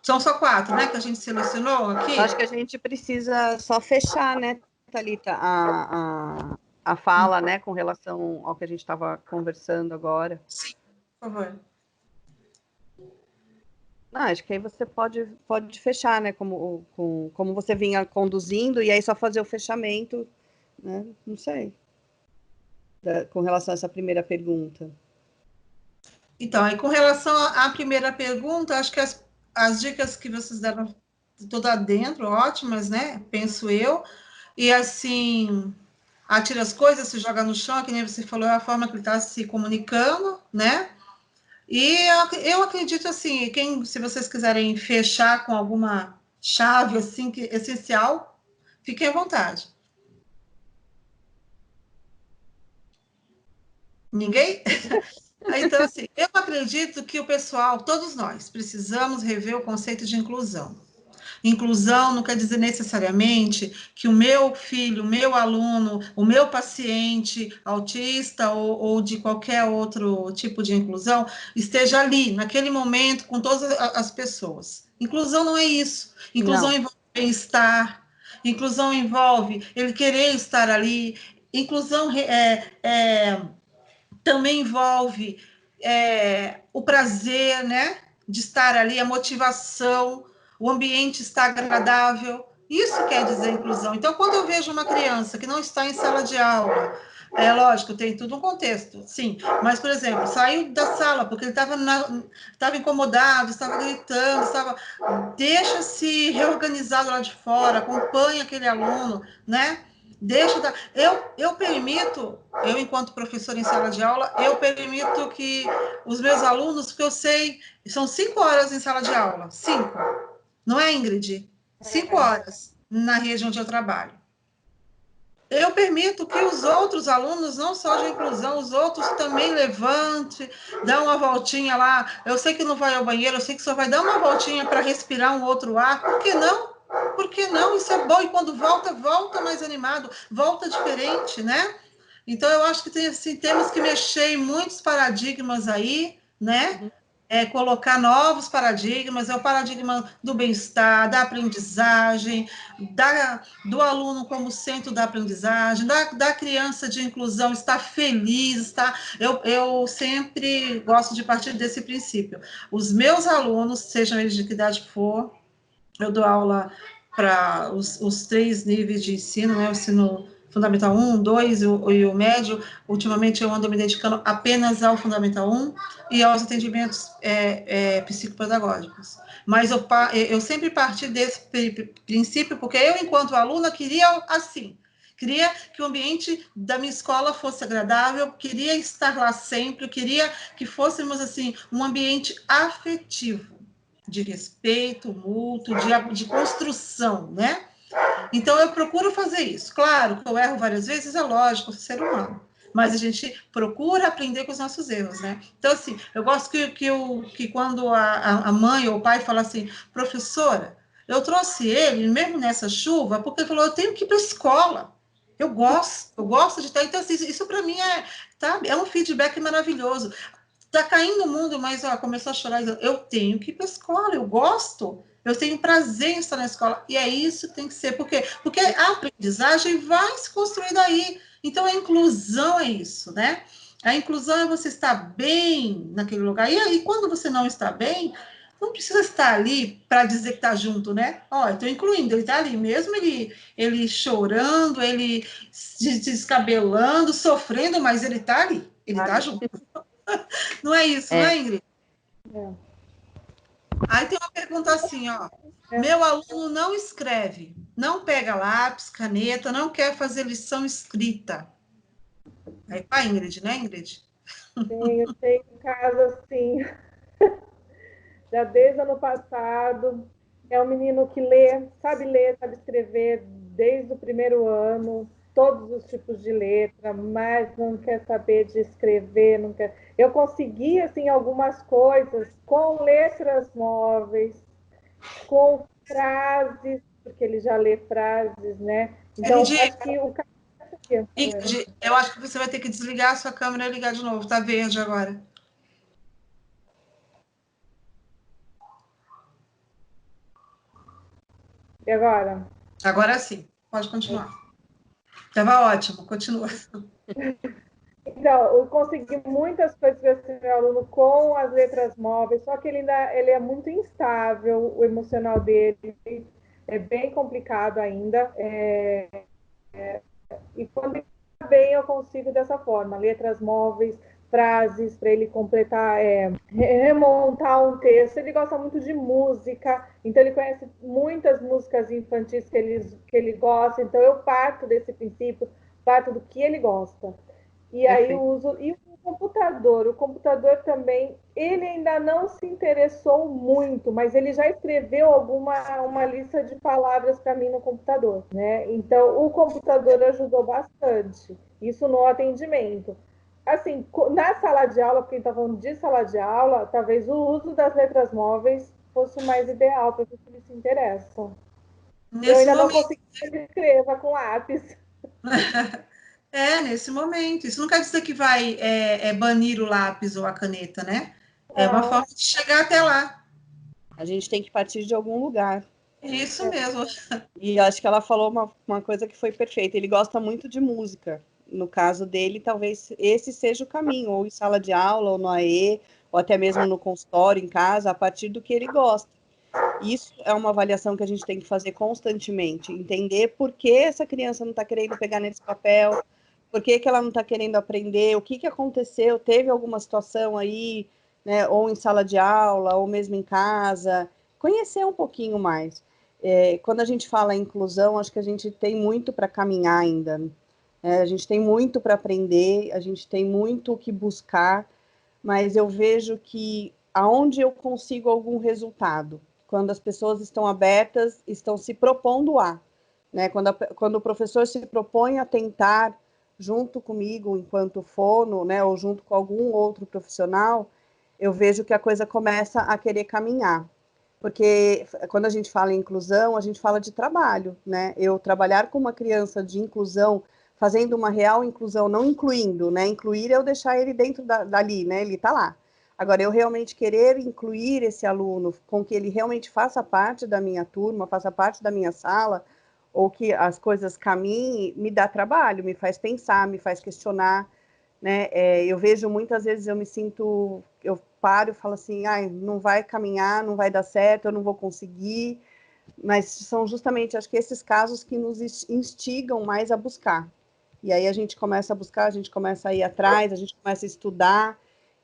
São só 4, né? Que a gente selecionou aqui. Acho que a gente precisa só fechar, né, Thalita, a fala, né, com relação ao que a gente estava conversando agora. Sim, por favor. Acho que aí você pode fechar, né, como você vinha conduzindo, e aí só fazer o fechamento, né, não sei, com relação a essa primeira pergunta. Então, aí com relação à primeira pergunta, acho que as dicas que vocês deram toda dentro, ótimas, né? Penso eu. E assim, atira as coisas, se joga no chão, que nem você falou, é a forma que ele está se comunicando, né? E eu acredito assim, se vocês quiserem fechar com alguma chave assim essencial, fiquem à vontade. Ninguém? Então, assim, eu acredito que o pessoal, todos nós, precisamos rever o conceito de inclusão. Inclusão não quer dizer necessariamente que o meu filho, o meu aluno, o meu paciente autista ou de qualquer outro tipo de inclusão esteja ali, naquele momento, com todas as pessoas. Inclusão não é isso. Inclusão envolve bem-estar, inclusão envolve ele querer estar ali, inclusão também envolve o prazer, né, de estar ali, a motivação, o ambiente está agradável. Isso quer dizer inclusão. Então, quando eu vejo uma criança que não está em sala de aula, é lógico, tem tudo um contexto, sim. Mas, por exemplo, saiu da sala porque ele estava incomodado, estava gritando, deixa-se reorganizado lá de fora, acompanha aquele aluno, né? Eu permito, eu enquanto professora em sala de aula, eu permito que os meus alunos, que eu sei, são 5 horas em sala de aula, 5, não é, Ingrid? 5 horas na rede onde eu trabalho. Eu permito que os outros alunos, não só de inclusão, os outros também levante, dá uma voltinha lá. Eu sei que não vai ao banheiro, eu sei que só vai dar uma voltinha para respirar um outro ar. Por que não? Por que não? Isso é bom. E quando volta, volta mais animado, volta diferente, né? Então, eu acho que tem, assim, temos que mexer em muitos paradigmas aí, né? Uhum. Colocar novos paradigmas, é o paradigma do bem-estar, da aprendizagem, do aluno como centro da aprendizagem, da criança de inclusão estar feliz, tá? Eu sempre gosto de partir desse princípio. Os meus alunos, sejam eles de que idade for, eu dou aula para os 3 níveis de ensino, né? O ensino fundamental 1, 2 e o médio. Ultimamente eu ando me dedicando apenas ao fundamental 1 e aos atendimentos psicopedagógicos. Mas eu sempre parti desse princípio, porque eu, enquanto aluna, queria assim. Queria que o ambiente da minha escola fosse agradável, queria estar lá sempre, queria que fôssemos, assim, um ambiente afetivo, de respeito mútuo, de construção, né? Então, eu procuro fazer isso. Claro que eu erro várias vezes, é lógico, sou ser humano. Mas a gente procura aprender com os nossos erros, né? Então, assim, eu gosto que quando a mãe ou o pai fala assim, professora, eu trouxe ele, mesmo nessa chuva, porque ele falou, eu tenho que ir para a escola. Eu gosto de estar. Então, assim, isso para mim é um feedback maravilhoso. Tá caindo o mundo, mas ó, começou a chorar. Eu tenho que ir para a escola, eu gosto. Eu tenho prazer em estar na escola. E é isso que tem que ser. Por quê? Porque a aprendizagem vai se construir daí. Então, a inclusão é isso, né? A inclusão é você estar bem naquele lugar. E aí, quando você não está bem, não precisa estar ali para dizer que está junto, né? Ó, eu estou incluindo, ele está ali, mesmo ele chorando, ele se descabelando, sofrendo, mas ele está ali, ele está junto. Não é isso, não é, Ingrid? É. Aí tem uma pergunta assim, ó. Meu aluno não escreve, não pega lápis, caneta, não quer fazer lição escrita. Aí com a Ingrid, né, Ingrid? Sim, eu tenho um caso assim, já desde ano passado. É um menino que ler, sabe escrever desde o primeiro ano, todos os tipos de letra, mas não quer saber de escrever, não quer. Eu consegui assim algumas coisas com letras móveis, com frases, porque ele já lê frases, né? Então, Ingrid, acho que o cara. Ingrid, eu acho que você vai ter que desligar a sua câmera e ligar de novo. Tá verde agora. E agora? Agora sim, pode continuar. Tava ótimo, continua. Então, eu consegui muitas coisas para esse meu aluno com as letras móveis, só que ele é muito instável, o emocional dele é bem complicado ainda. E quando ele está bem, eu consigo dessa forma, letras móveis, frases para ele completar, remontar um texto. Ele gosta muito de música, então ele conhece muitas músicas infantis que ele gosta. Então eu parto desse princípio, parto do que ele gosta. E aí eu Perfeito. uso. E o computador também, ele ainda não se interessou muito, mas ele já escreveu uma lista de palavras para mim no computador, né? Então o computador ajudou bastante, isso no atendimento. Assim, na sala de aula, porque a gente está falando de sala de aula, talvez o uso das letras móveis fosse o mais ideal para ver se eles se interessam. Eu Nesse ainda não momento. consegui que ele escreva com lápis. Nesse momento. Isso não quer dizer que vai banir o lápis ou a caneta, né? É uma Não, forma de chegar até lá. A gente tem que partir de algum lugar. Isso mesmo. E acho que ela falou uma coisa que foi perfeita. Ele gosta muito de música. No caso dele, talvez esse seja o caminho, ou em sala de aula, ou no AE, ou até mesmo no consultório, em casa, a partir do que ele gosta. Isso é uma avaliação que a gente tem que fazer constantemente, entender por que essa criança não está querendo pegar nesse papel, por que, que ela não está querendo aprender, o que, que aconteceu, teve alguma situação aí, né, ou em sala de aula, ou mesmo em casa, conhecer um pouquinho mais. Quando a gente fala em inclusão, acho que a gente tem muito para caminhar ainda, né? A gente tem muito para aprender, a gente tem muito o que buscar, mas eu vejo que aonde eu consigo algum resultado, quando as pessoas estão abertas, estão se propondo a, né? Quando o professor se propõe a tentar, junto comigo, enquanto fono, né, ou junto com algum outro profissional, eu vejo que a coisa começa a querer caminhar. Porque quando a gente fala em inclusão, a gente fala de trabalho, né? Eu trabalhar com uma criança de inclusão, fazendo uma real inclusão, não incluindo, né? Incluir é eu deixar ele dentro dali, né? Ele está lá. Agora, eu realmente querer incluir esse aluno, com que ele realmente faça parte da minha turma, faça parte da minha sala, ou que as coisas caminhem, me dá trabalho, me faz pensar, me faz questionar, né? Eu vejo muitas vezes, eu paro e falo assim, ai, não vai caminhar, não vai dar certo, eu não vou conseguir, mas são justamente, acho que esses casos que nos instigam mais a buscar. E aí a gente começa a buscar, a gente começa a ir atrás, a gente começa a estudar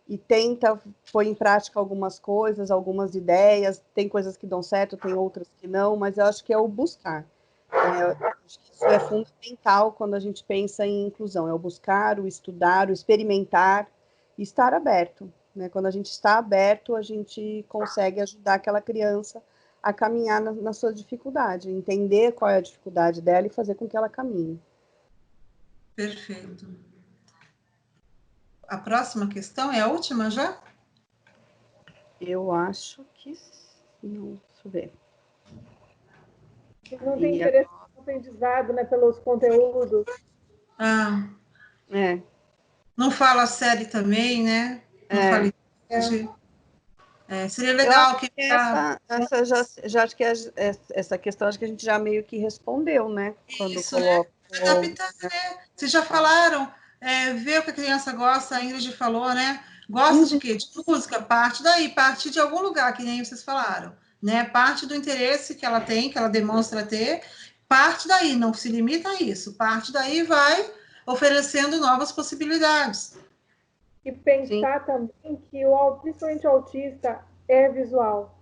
e tenta pôr em prática algumas coisas, algumas ideias, tem coisas que dão certo, tem outras que não, mas eu acho que é o buscar. Acho que isso é fundamental quando a gente pensa em inclusão, é o buscar, o estudar, o experimentar e estar aberto, né? Quando a gente está aberto, a gente consegue ajudar aquela criança a caminhar na sua dificuldade, entender qual é a dificuldade dela e fazer com que ela caminhe. Perfeito. A próxima questão é a última já? Eu acho que não, deixa eu ver. Não tem interesse no aprendizado, né, pelos conteúdos. Ah, não fala série também, né? Não fala idade. Seria legal que essa já acho que essa questão acho que a gente já meio que respondeu, né? Quando isso, coloca. Adaptar, né? Vocês já falaram, ver o que a criança gosta, a Ingrid falou, né? Gosta de quê? De música, parte daí, parte de algum lugar, que nem vocês falaram, né? Parte do interesse que ela tem, que ela demonstra ter, parte daí, não se limita a isso, parte daí vai oferecendo novas possibilidades. E pensar também que principalmente o autista é visual.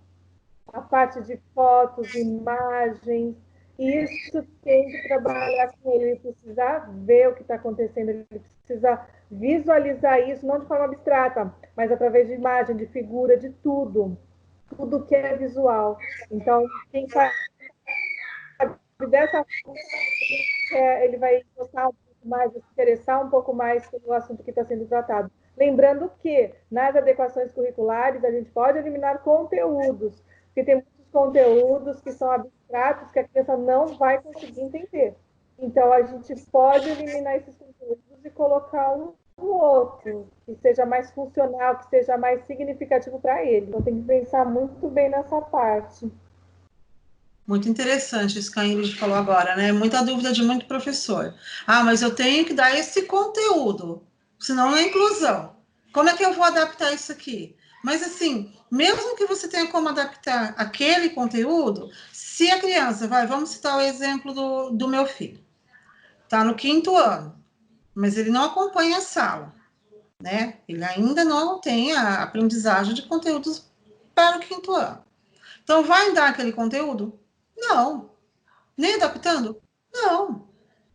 A parte de fotos, imagens, e isso tem que trabalhar com ele. Ele precisa ver o que está acontecendo, ele precisa visualizar isso, não de forma abstrata, mas através de imagem, de figura, de tudo. Tudo que é visual. Então, quem sabe dessa forma, ele vai gostar um pouco mais, se interessar um pouco mais pelo assunto que está sendo tratado. Lembrando que, nas adequações curriculares, a gente pode eliminar conteúdos, porque tem muitos conteúdos que são abstratos que a criança não vai conseguir entender. Então, a gente pode eliminar esses conteúdos e colocar um outro, que seja mais funcional, que seja mais significativo para ele. Então, tem que pensar muito bem nessa parte. Muito interessante isso que a Ingrid falou agora, né? Muita dúvida de muito professor. Ah, mas eu tenho que dar esse conteúdo, senão não é inclusão. Como é que eu vou adaptar isso aqui? Mas, assim, mesmo que você tenha como adaptar aquele conteúdo, se a criança, vamos citar o exemplo do meu filho, está no 5º ano, mas ele não acompanha a sala, né? Ele ainda não tem a aprendizagem de conteúdos para o 5º ano. Então, vai dar aquele conteúdo? Não. Nem adaptando? Não.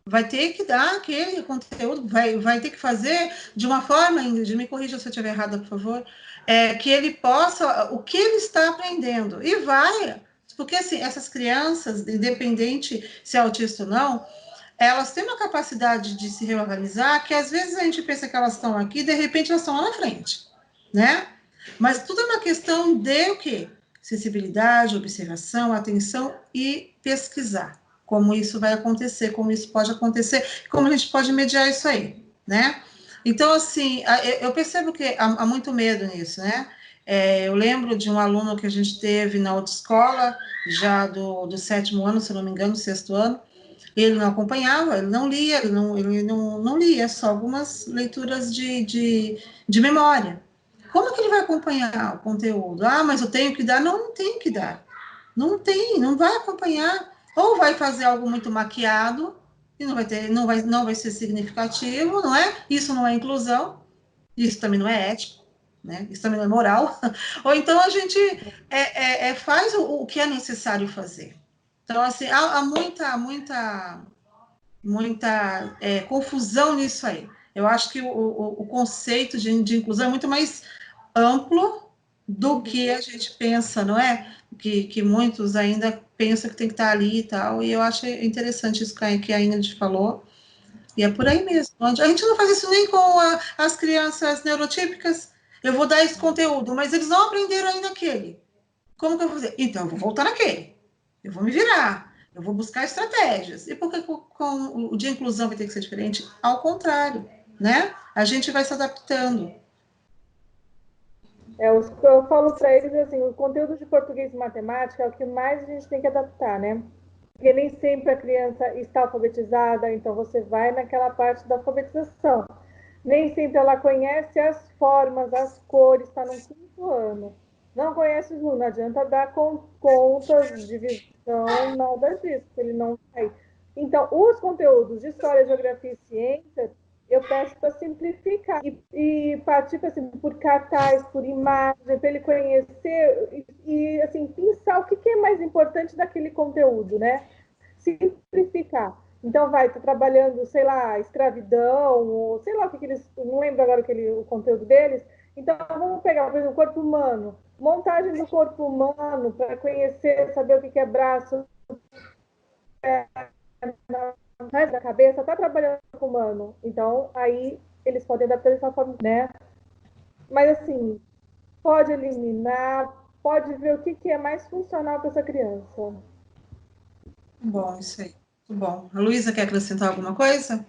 Vai ter que dar aquele conteúdo, vai ter que fazer de uma forma, Ingrid, me corrija se eu estiver errada, por favor, que ele possa, o que ele está aprendendo. E vai, porque assim, essas crianças, independente se é autista ou não, elas têm uma capacidade de se reorganizar que às vezes a gente pensa que elas estão aqui, de repente elas estão lá na frente, né? Mas tudo é uma questão de o quê? Sensibilidade, observação, atenção e pesquisar. Como isso vai acontecer, como isso pode acontecer, como a gente pode mediar isso aí, né? Então, assim, eu percebo que há muito medo nisso, né? Eu lembro de um aluno que a gente teve na autoescola, já do 7º ano, se não me engano, 6º ano, ele não acompanhava, ele não lia, ele não lia, só algumas leituras de memória. Como que ele vai acompanhar o conteúdo? Ah, mas eu tenho que dar? Não, não tem que dar. Não tem, não vai acompanhar. Ou vai fazer algo muito maquiado, e não vai ser significativo, não é? Isso não é inclusão, isso também não é ético, né? Isso também não é moral. Ou então a gente faz o que é necessário fazer. Então, assim, há muita confusão nisso aí. Eu acho que o conceito de inclusão é muito mais amplo do que a gente pensa, não é? Que muitos ainda pensam que tem que estar ali e tal, e eu acho interessante isso que a Ingrid falou, e é por aí mesmo. A gente não faz isso nem com as crianças neurotípicas. Eu vou dar esse conteúdo, mas eles não aprenderam ainda aquele. Como que eu vou fazer? Então, eu vou voltar naquele. Eu vou me virar. Eu vou buscar estratégias. E por que com o de inclusão vai ter que ser diferente? Ao contrário, né? A gente vai se adaptando. Eu falo para eles assim, o conteúdo de português e matemática é o que mais a gente tem que adaptar, né? Porque nem sempre a criança está alfabetizada, então você vai naquela parte da alfabetização. Nem sempre ela conhece as formas, as cores, está no 5º ano. Não conhece os números, não adianta dar contas, divisão, nada disso, ele não vai. Então, os conteúdos de história, geografia e ciência, eu peço para simplificar e partir assim, por cartaz, por imagem, para ele conhecer e assim, pensar o que é mais importante daquele conteúdo, né? Simplificar. Então, vai, tô trabalhando, sei lá, escravidão, ou sei lá o que eles. Não lembro agora o conteúdo deles. Então, vamos pegar, por exemplo, o corpo humano. Montagem do corpo humano, para conhecer, saber o que é braço, da cabeça, tá trabalhando com o humano. Então, aí eles podem adaptar dessa forma, né? Mas, assim, pode eliminar, pode ver o que é mais funcional para essa criança. Bom, isso aí. Muito bom. A Luísa quer acrescentar alguma coisa?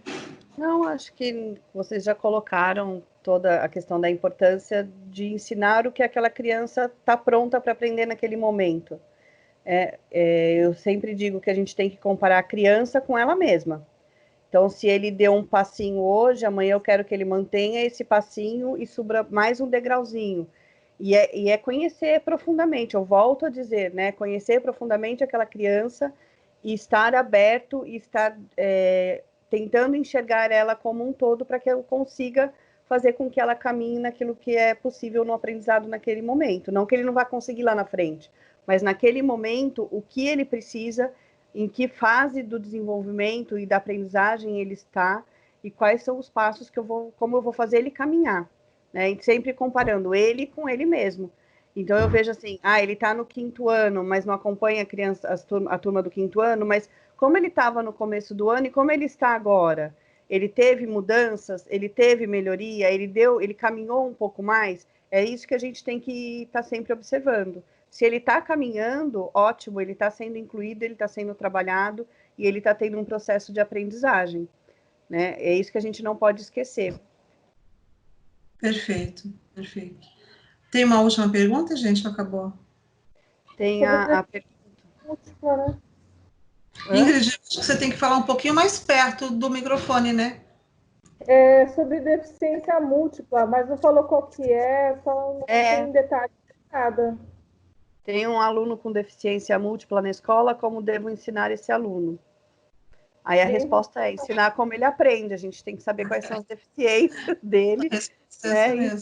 Não, acho que vocês já colocaram toda a questão da importância de ensinar o que aquela criança está pronta para aprender naquele momento. Eu sempre digo que a gente tem que comparar a criança com ela mesma. Então, se ele deu um passinho hoje, amanhã eu quero que ele mantenha esse passinho e suba mais um degrauzinho. E é conhecer profundamente, eu volto a dizer, né? Conhecer profundamente aquela criança e estar aberto e estar tentando enxergar ela como um todo para que eu consiga fazer com que ela caminhe naquilo que é possível no aprendizado naquele momento. Não que ele não vá conseguir lá na frente, mas naquele momento, o que ele precisa, em que fase do desenvolvimento e da aprendizagem ele está e quais são os passos que como eu vou fazer ele caminhar, né? E sempre comparando ele com ele mesmo. Então eu vejo assim, ele está no 5º ano, mas não acompanha a turma do 5º ano, mas como ele estava no começo do ano e como ele está agora? Ele teve mudanças, ele teve melhoria, ele caminhou um pouco mais. É isso que a gente tem que estar sempre observando. Se ele está caminhando, ótimo, ele está sendo incluído, ele está sendo trabalhado e ele está tendo um processo de aprendizagem, né? É isso que a gente não pode esquecer. Perfeito, perfeito. Tem uma última pergunta, gente? Acabou. Tem a Múltipla, né? Ingrid, acho que você tem que falar um pouquinho mais perto do microfone, né? Sobre deficiência múltipla, mas não falou qual que só não tem detalhe de nada. Tem um aluno com deficiência múltipla na escola, como devo ensinar esse aluno? Aí a resposta é ensinar como ele aprende, a gente tem que saber quais são as deficiências dele, né?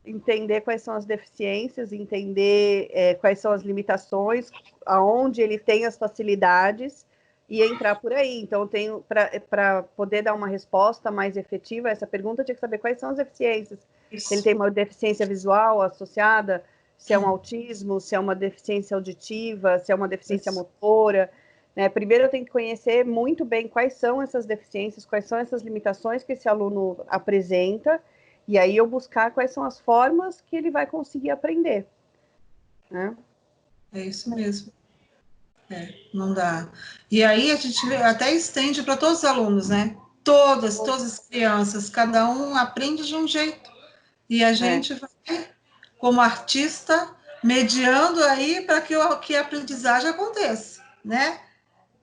Entender quais são as deficiências, entender quais são as limitações, aonde ele tem as facilidades e entrar por aí. Então, para poder dar uma resposta mais efetiva a essa pergunta, eu tinha que saber quais são as deficiências. Se ele tem uma deficiência visual associada, se é um autismo, se é uma deficiência auditiva, se é uma deficiência motora. Né? Primeiro, eu tenho que conhecer muito bem quais são essas deficiências, quais são essas limitações que esse aluno apresenta, e aí eu buscar quais são as formas que ele vai conseguir aprender. Né? É isso mesmo. Não dá. E aí a gente até estende para todos os alunos, né? Todas as crianças, cada um aprende de um jeito. E a gente vai, como artista, mediando aí para que a aprendizagem aconteça, né?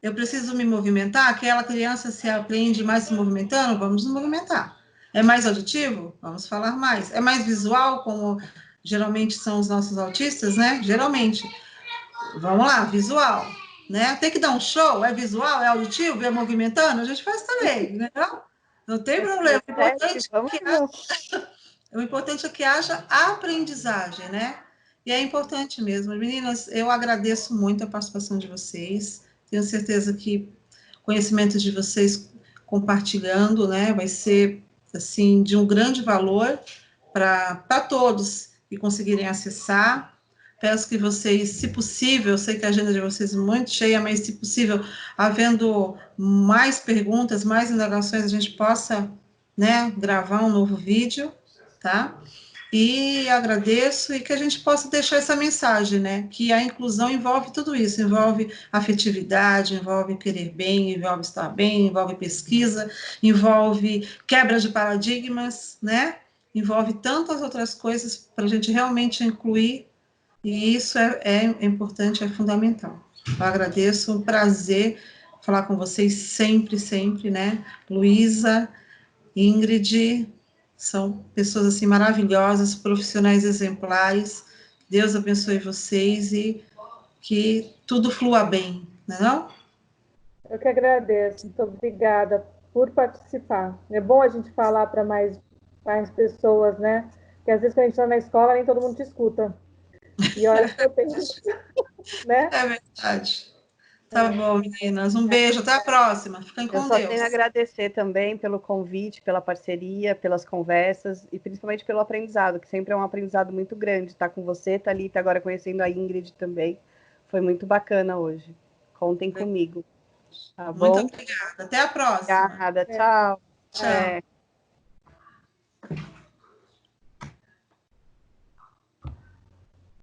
Eu preciso me movimentar, aquela criança se aprende mais se movimentando, vamos nos movimentar. É mais auditivo? Vamos falar mais. É mais visual, como geralmente são os nossos autistas, né? Geralmente. Vamos lá, visual. Né? Tem que dar um show, é visual, é auditivo, é movimentando, a gente faz também, né? Não tem problema. O importante é que haja aprendizagem, né? E é importante mesmo. Meninas, eu agradeço muito a participação de vocês. Tenho certeza que o conhecimento de vocês compartilhando, né, vai ser, assim, de um grande valor para todos que conseguirem acessar. Peço que vocês, se possível, eu sei que a agenda de vocês é muito cheia, mas se possível, havendo mais perguntas, mais indagações, a gente possa, né, gravar um novo vídeo, tá? E agradeço e que a gente possa deixar essa mensagem, né? Que a inclusão envolve tudo isso, envolve afetividade, envolve querer bem, envolve estar bem, envolve pesquisa, envolve quebra de paradigmas, né? Envolve tantas outras coisas para a gente realmente incluir, e isso é importante, é fundamental. Eu agradeço, um prazer falar com vocês sempre, sempre, né? Luísa, Ingrid, são pessoas assim maravilhosas, profissionais exemplares. Deus abençoe vocês e que tudo flua bem, não é não? Eu que agradeço, muito obrigada por participar. É bom a gente falar para mais pessoas, né? Porque às vezes quando a gente está na escola, nem todo mundo te escuta. E olha que eu tenho, né? É verdade. Tá É, bom, meninas. Um beijo, até a próxima. Fiquem Eu com só tenho a Deus. agradecer também pelo convite, pela parceria, pelas conversas e principalmente pelo aprendizado, que sempre é um aprendizado muito grande estar com você, Thalita, agora conhecendo a Ingrid também. Foi muito bacana hoje. Contem comigo, tá Muito bom? obrigada. Até a próxima. Obrigada, tchau. Tchau.